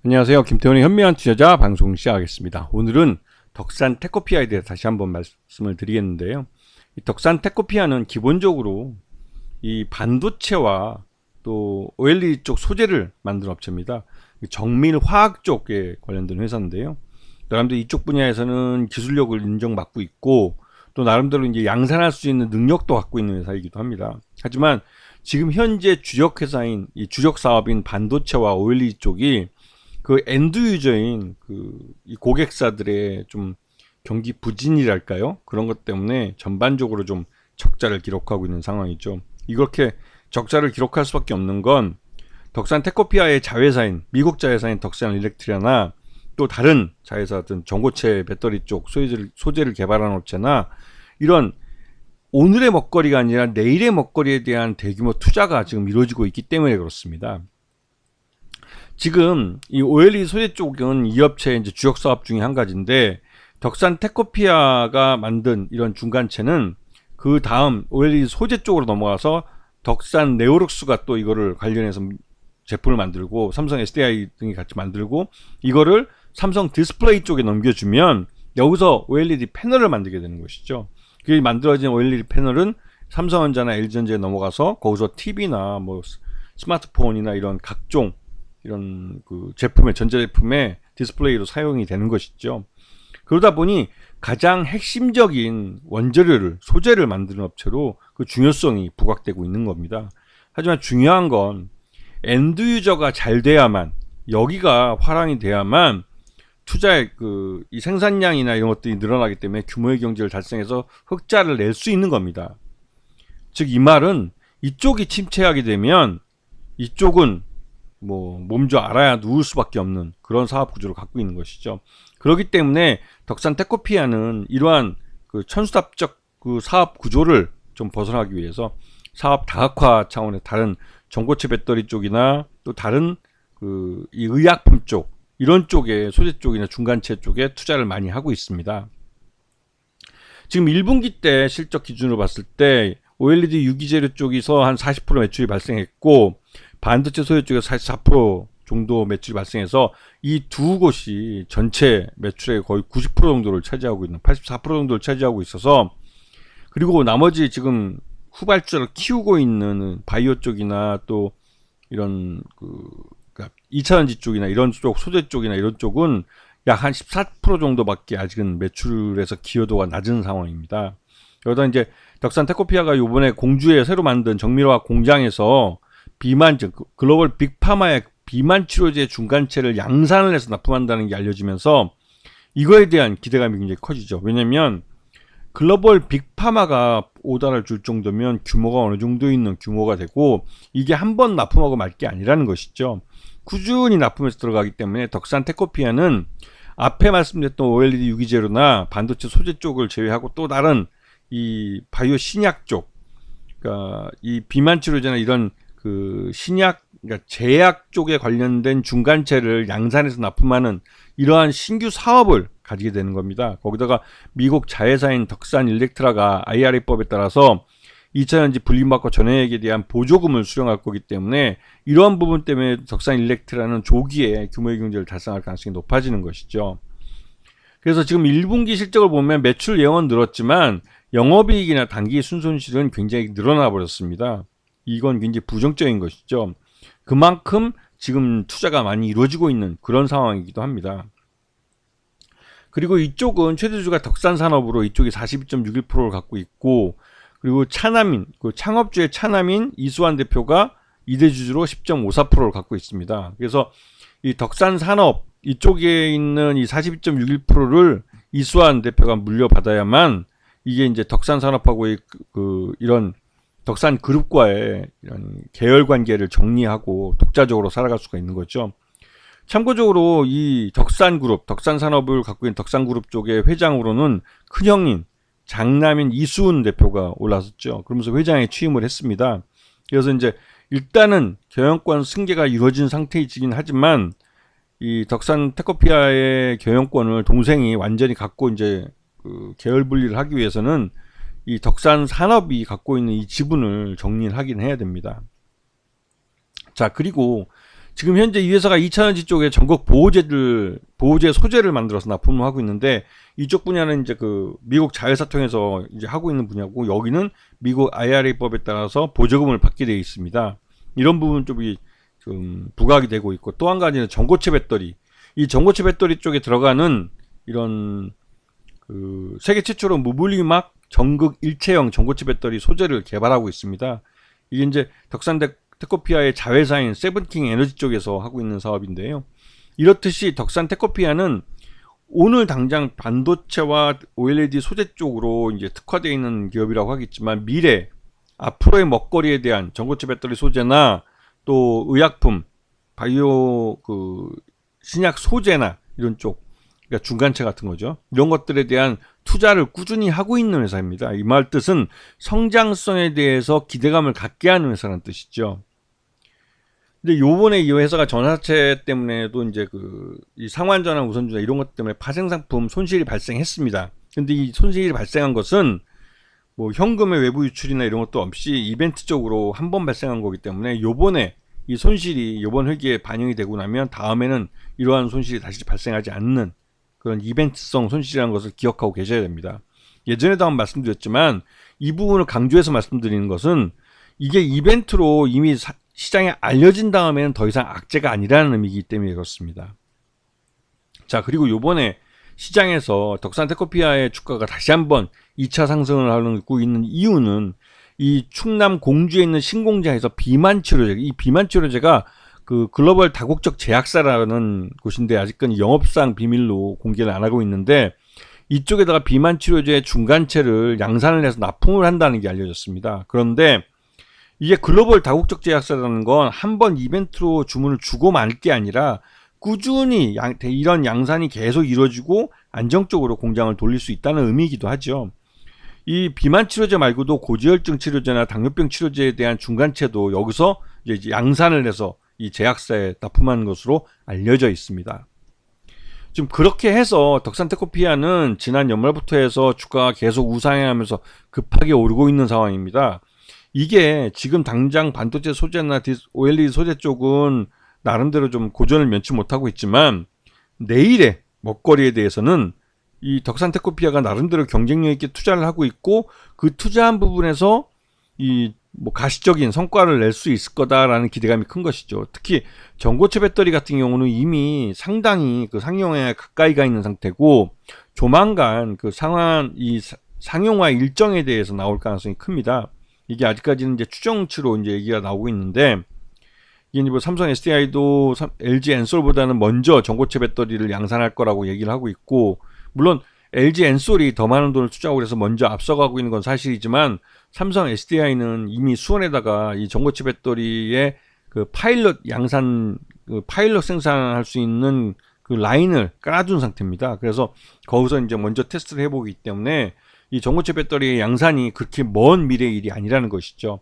안녕하세요. 김태훈의 현명한 투자자 방송 시작하겠습니다. 오늘은 덕산 테코피아에 대해 다시 한번 말씀을 드리겠는데요. 이 덕산 테코피아는 기본적으로 이 반도체와 또 OLED 쪽 소재를 만드는 업체입니다. 정밀 화학 쪽에 관련된 회사인데요. 나름대로 이쪽 분야에서는 기술력을 인정받고 있고 또 나름대로 이제 양산할 수 있는 능력도 갖고 있는 회사이기도 합니다. 하지만 지금 현재 주력 회사인 이 주력 사업인 반도체와 OLED 쪽이 그 엔드 유저인 이 고객사들의 좀 경기 부진이랄까요? 그런 것 때문에 전반적으로 좀 적자를 기록하고 있는 상황이죠. 이렇게 적자를 기록할 수밖에 없는 건 덕산 테코피아의 자회사인 미국 자회사인 덕산 일렉트리아나 또 다른 자회사든 전고체 배터리 쪽 소재를 개발하는 업체나 이런 오늘의 먹거리가 아니라 내일의 먹거리에 대한 대규모 투자가 지금 이루어지고 있기 때문에 그렇습니다. 지금 이 OLED 소재 쪽은 이 업체의 이제 주력 사업 중에 한 가지인데 덕산 테코피아가 만든 이런 중간체는 그 다음 OLED 소재 쪽으로 넘어가서 덕산 네오룩스가 또 이거를 관련해서 제품을 만들고 삼성 SDI 등이 같이 만들고 이거를 삼성 디스플레이 쪽에 넘겨주면 여기서 OLED 패널을 만들게 되는 것이죠. 그 만들어진 OLED 패널은 삼성전자나 LG전자에 넘어가서 거기서 TV나 뭐 스마트폰이나 이런 각종 이런 전자제품의 디스플레이로 사용이 되는 것이죠. 그러다 보니 가장 핵심적인 소재를 만드는 업체로 그 중요성이 부각되고 있는 겁니다. 하지만 중요한 건 엔드 유저가 잘 돼야만, 여기가 화랑이 돼야만 투자의 이 생산량이나 이런 것들이 늘어나기 때문에 규모의 경제를 달성해서 흑자를 낼 수 있는 겁니다. 즉 이 말은 이쪽이 침체하게 되면 이쪽은 몸져 알아야 누울 수밖에 없는 그런 사업 구조를 갖고 있는 것이죠. 그렇기 때문에 덕산 테코피아는 이러한 천수답적 사업 구조를 좀 벗어나기 위해서 사업 다각화 차원의 다른 전고체 배터리 쪽이나 또 다른 이 의약품 쪽 이런 쪽에 소재 쪽이나 중간체 쪽에 투자를 많이 하고 있습니다. 지금 1분기 때 실적 기준으로 봤을 때 OLED 유기재료 쪽에서 한 40% 매출이 발생했고 반도체 소재 쪽에서 44% 정도 매출이 발생해서 이 두 곳이 전체 매출의 거의 90% 정도를 차지하고 있는 84% 정도를 차지하고 있어서, 그리고 나머지 지금 후발주자를 키우고 있는 바이오 쪽이나 또 이런 그러니까 2차전지 쪽이나 이런 쪽 소재 쪽이나 이런 쪽은 약 한 14% 정도밖에 아직은 매출에서 기여도가 낮은 상황입니다. 여기다 이제 덕산 테코피아가 이번에 공주에 새로 만든 정밀화학 공장에서 글로벌 빅파마의 비만 치료제 중간체를 양산을 해서 납품한다는 게 알려지면서 이거에 대한 기대감이 굉장히 커지죠. 왜냐면 글로벌 빅파마가 오다를 줄 정도면 규모가 어느 정도 있는 규모가 되고 이게 한 번 납품하고 말 게 아니라는 것이죠. 꾸준히 납품해서 들어가기 때문에 덕산 테코피아는 앞에 말씀드렸던 OLED 유기재료나 반도체 소재 쪽을 제외하고 또 다른 이 바이오 신약 쪽, 그러니까 이 비만 치료제나 이런 신약, 그러니까 제약 쪽에 관련된 중간체를 양산해서 납품하는 이러한 신규 사업을 가지게 되는 겁니다. 거기다가 미국 자회사인 덕산 일렉트라가 IRA법에 따라서 2차전지 분리막과 전해액에 대한 보조금을 수령할 거기 때문에 이러한 부분 때문에 덕산 일렉트라는 조기에 규모의 경제를 달성할 가능성이 높아지는 것이죠. 그래서 지금 1분기 실적을 보면 매출 예언은 늘었지만 영업이익이나 단기 순손실은 굉장히 늘어나 버렸습니다. 이건 굉장히 부정적인 것이죠. 그만큼 지금 투자가 많이 이루어지고 있는 그런 상황이기도 합니다. 그리고 이쪽은 최대주가 덕산산업으로 이쪽이 42.61%를 갖고 있고, 그리고 창업주의 차남인 이수환 대표가 이대주주로 10.54%를 갖고 있습니다. 그래서 이 덕산산업 이쪽에 있는 이 42.61%를 이수환 대표가 물려받아야만 이게 이제 덕산산업하고의 이런 덕산 그룹과의 이런 계열 관계를 정리하고 독자적으로 살아갈 수가 있는 거죠. 참고적으로 이 덕산그룹, 덕산산업을 갖고 있는 덕산그룹 쪽의 회장으로는 큰형님, 장남인 이수은 대표가 올라섰죠. 그러면서 회장에 취임을 했습니다. 그래서 이제 일단은 경영권 승계가 이루어진 상태이긴 하지만 이 덕산 테코피아의 경영권을 동생이 완전히 갖고 이제 계열 분리를 하기 위해서는 이 덕산 산업이 갖고 있는 이 지분을 정리를 하긴 해야 됩니다. 자, 그리고 지금 현재 이 회사가 2차전지 쪽에 전국 보호제 소재를 만들어서 납품을 하고 있는데, 이쪽 분야는 이제 그 미국 자회사 통해서 이제 하고 있는 분야고, 여기는 미국 IRA법에 따라서 보조금을 받게 되어 있습니다. 이런 부분 쪽이 좀 부각이 되고 있고, 또 한 가지는 전고체 배터리. 이 전고체 배터리 쪽에 들어가는 이런 그 세계 최초로 무분리막 전극 일체형 전고체 배터리 소재를 개발하고 있습니다. 이게 이제 덕산 테코피아의 자회사인 세븐킹 에너지 쪽에서 하고 있는 사업인데요. 이렇듯이 덕산 테코피아는 오늘 당장 반도체와 OLED 소재 쪽으로 이제 특화되어 있는 기업이라고 하겠지만, 미래 앞으로의 먹거리에 대한 전고체 배터리 소재나 또 의약품, 바이오 그 신약 소재나 이런 쪽, 그러니까 중간체 같은 거죠. 이런 것들에 대한 투자를 꾸준히 하고 있는 회사입니다. 이 말 뜻은 성장성에 대해서 기대감을 갖게 하는 회사라는 뜻이죠. 근데 요번에 이 회사가 전하체 때문에도 이제 이 상환전환 우선주나 이런 것 때문에 파생상품 손실이 발생했습니다. 근데 이 손실이 발생한 것은 뭐 현금의 외부 유출이나 이런 것도 없이 이벤트적으로 한 번 발생한 거기 때문에, 요번에 이 손실이 요번 회기에 반영이 되고 나면 다음에는 이러한 손실이 다시 발생하지 않는 그런 이벤트성 손실이라는 것을 기억하고 계셔야 됩니다. 예전에도 한번 말씀드렸지만, 이 부분을 강조해서 말씀드리는 것은 이게 이벤트로 이미 시장에 알려진 다음에는 더 이상 악재가 아니라는 의미이기 때문에 그렇습니다. 자, 그리고 요번에 시장에서 덕산 테코피아의 주가가 다시 한번 2차 상승을 하고 있는 이유는, 이 충남 공주에 있는 신공자에서 비만치료제, 이 비만치료제가 그 글로벌 다국적 제약사라는 곳인데 아직까지 영업상 비밀로 공개를 안 하고 있는데, 이쪽에다가 비만치료제 중간체를 양산을 해서 납품을 한다는 게 알려졌습니다. 그런데 이게 글로벌 다국적 제약사라는 건 한 번 이벤트로 주문을 주고 말 게 아니라 꾸준히 이런 양산이 계속 이루어지고 안정적으로 공장을 돌릴 수 있다는 의미이기도 하죠. 이 비만 치료제 말고도 고지혈증 치료제나 당뇨병 치료제에 대한 중간체도 여기서 이제 양산을 해서 이 제약사에 납품하는 것으로 알려져 있습니다. 지금 그렇게 해서 덕산 테코피아는 지난 연말부터 해서 주가가 계속 우상향하면서 급하게 오르고 있는 상황입니다. 이게 지금 당장 반도체 소재나 OLED 소재 쪽은 나름대로 좀 고전을 면치 못하고 있지만, 내일의 먹거리에 대해서는 이 덕산 테코피아가 나름대로 경쟁력 있게 투자를 하고 있고, 그 투자한 부분에서 이 뭐 가시적인 성과를 낼 수 있을 거다라는 기대감이 큰 것이죠. 특히 전고체 배터리 같은 경우는 이미 상당히 그 상용화에 가까이 가 있는 상태고, 조만간 그 상용화 일정에 대해서 나올 가능성이 큽니다. 이게 아직까지는 이제 추정치로 이제 얘기가 나오고 있는데, 이게 뭐 삼성 SDI도 LG 엔솔보다는 먼저 전고체 배터리를 양산할 거라고 얘기를 하고 있고, 물론 LG 엔솔이 더 많은 돈을 투자하고 그래서 먼저 앞서가고 있는 건 사실이지만, 삼성 SDI는 이미 수원에다가 이 전고체 배터리의 그 파일럿 양산, 그 파일럿 생산할 수 있는 그 라인을 깔아둔 상태입니다. 그래서 거기서 이제 먼저 테스트를 해보기 때문에 이 전고체 배터리의 양산이 그렇게 먼 미래의 일이 아니라는 것이죠.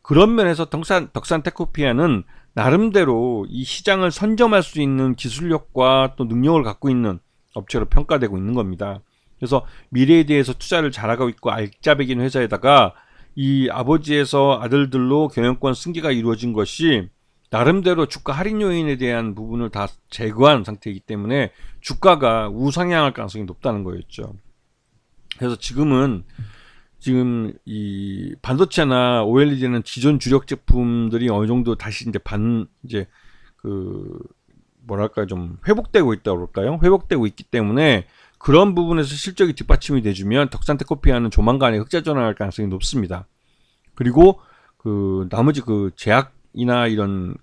그런 면에서 덕산 테코피아는 나름대로 이 시장을 선점할 수 있는 기술력과 또 능력을 갖고 있는 업체로 평가되고 있는 겁니다. 그래서 미래에 대해서 투자를 잘하고 있고 알짜배기는 회사에다가 이 아버지에서 아들들로 경영권 승계가 이루어진 것이 나름대로 주가 할인 요인에 대한 부분을 다 제거한 상태이기 때문에 주가가 우상향할 가능성이 높다는 거였죠. 그래서 지금 이 반도체나 OLED는 기존 주력 제품들이 어느 정도 다시 이제 뭐랄까 좀 회복되고 있다고 그럴까요? 회복되고 있기 때문에 그런 부분에서 실적이 뒷받침이 돼주면 덕산 테코피아는 조만간에 흑자 전환할 가능성이 높습니다. 그리고 나머지 제약이나 이런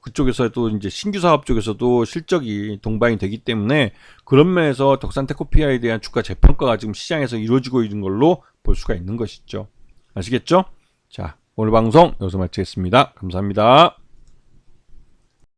그쪽에서도 이제 신규 사업 쪽에서도 실적이 동반이 되기 때문에 그런 면에서 덕산 테코피아에 대한 주가 재평가가 지금 시장에서 이루어지고 있는 걸로 볼 수가 있는 것이죠. 아시겠죠? 자, 오늘 방송 여기서 마치겠습니다. 감사합니다.